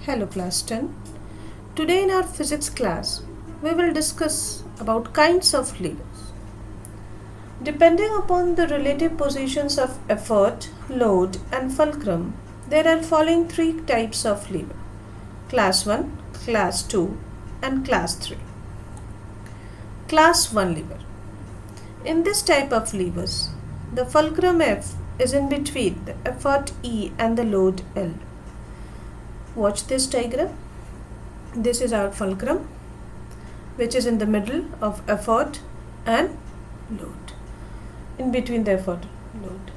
Hello class 10. Today in our physics class we will discuss about kinds of levers. Depending upon the relative positions of effort, load and fulcrum, there are following three types of lever: class 1, class 2 and class 3. Class 1 lever. In this type of levers, the fulcrum F is in between the effort E and the load L. Watch this diagram. This is our fulcrum, which is in the middle of effort and load, in between the effort and load.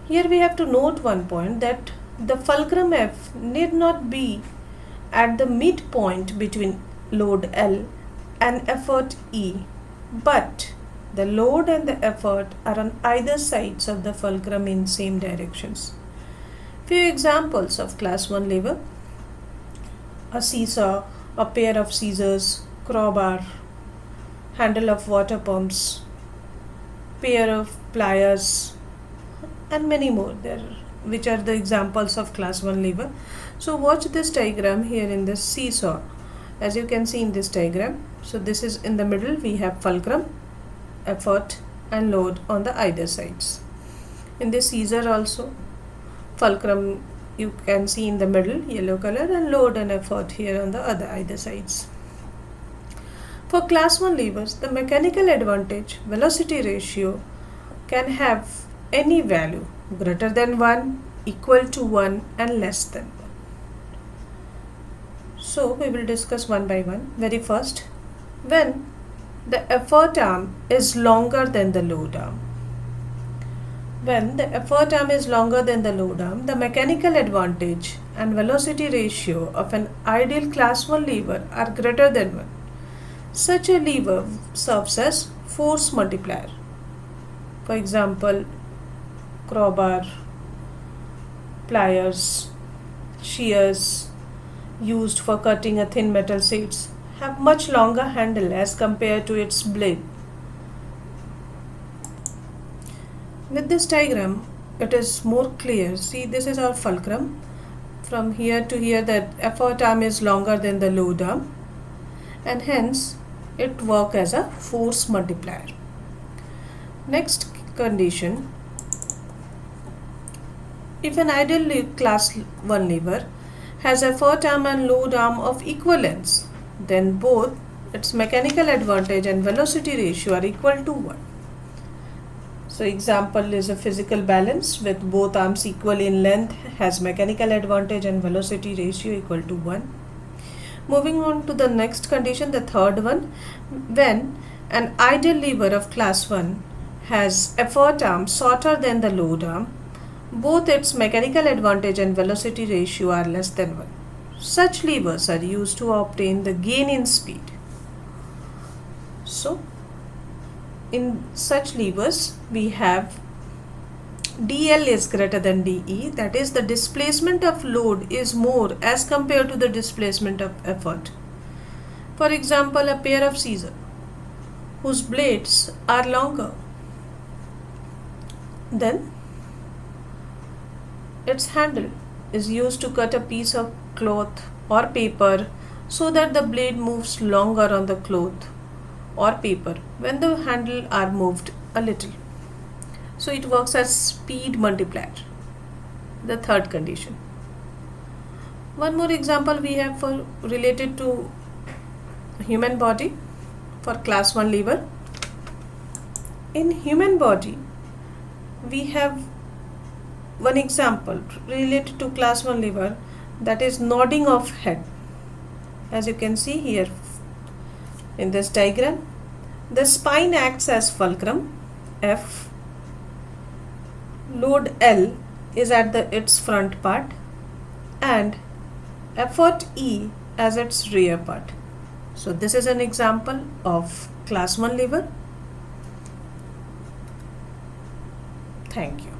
Here we have to note one point, that the fulcrum F need not be at the midpoint between load L and effort E, but the load and the effort are on either sides of the fulcrum in same directions. Few examples of class 1 lever: a seesaw, a pair of scissors, crowbar, handle of water pumps, pair of pliers, and many more there, which are the examples of class 1 lever. So watch this diagram here in this seesaw. As you can see in this diagram, so this is in the middle, we have fulcrum, effort and load on the either sides. In this scissor also, fulcrum you can see in the middle, yellow color, and load and effort here on the other either sides. For class 1 levers, the mechanical advantage velocity ratio can have any value greater than 1, equal to 1 and less than 1. So we will discuss one by one. Very first, when the effort arm is longer than the load arm. When the effort arm is longer than the load arm, the mechanical advantage and velocity ratio of an ideal class 1 lever are greater than 1. Such a lever serves as force multiplier. For example, crowbar, pliers, shears used for cutting a thin metal sheets have much longer handle as compared to its blade. With this diagram, it is more clear. See, this is our fulcrum. From here to here, the effort arm is longer than the load arm, and hence it works as a force multiplier. Next condition: if an ideal class 1 lever has effort arm and load arm of equal lengths, then both its mechanical advantage and velocity ratio are equal to 1. So example is a physical balance with both arms equal in length has mechanical advantage and velocity ratio equal to 1. Moving on to the next condition, the third one, when an ideal lever of class 1 has effort arm shorter than the load arm, both its mechanical advantage and velocity ratio are less than 1. Such levers are used to obtain the gain in speed. So in such levers, we have dl is greater than de, that is, the displacement of load is more as compared to the displacement of effort. For example, a pair of scissors whose blades are longer, then its handle is used to cut a piece of cloth or paper so that the blade moves longer on the cloth or paper when the handle are moved a little. So it works as speed multiplier. The third condition. One more example we have for related to human body for class 1 lever. In human body, we have one example related to class 1 lever, that is nodding of head. As you can see here in this diagram, the spine acts as fulcrum F, load L is at its front part, and effort E as its rear part. So this is an example of class 1 lever. Thank you.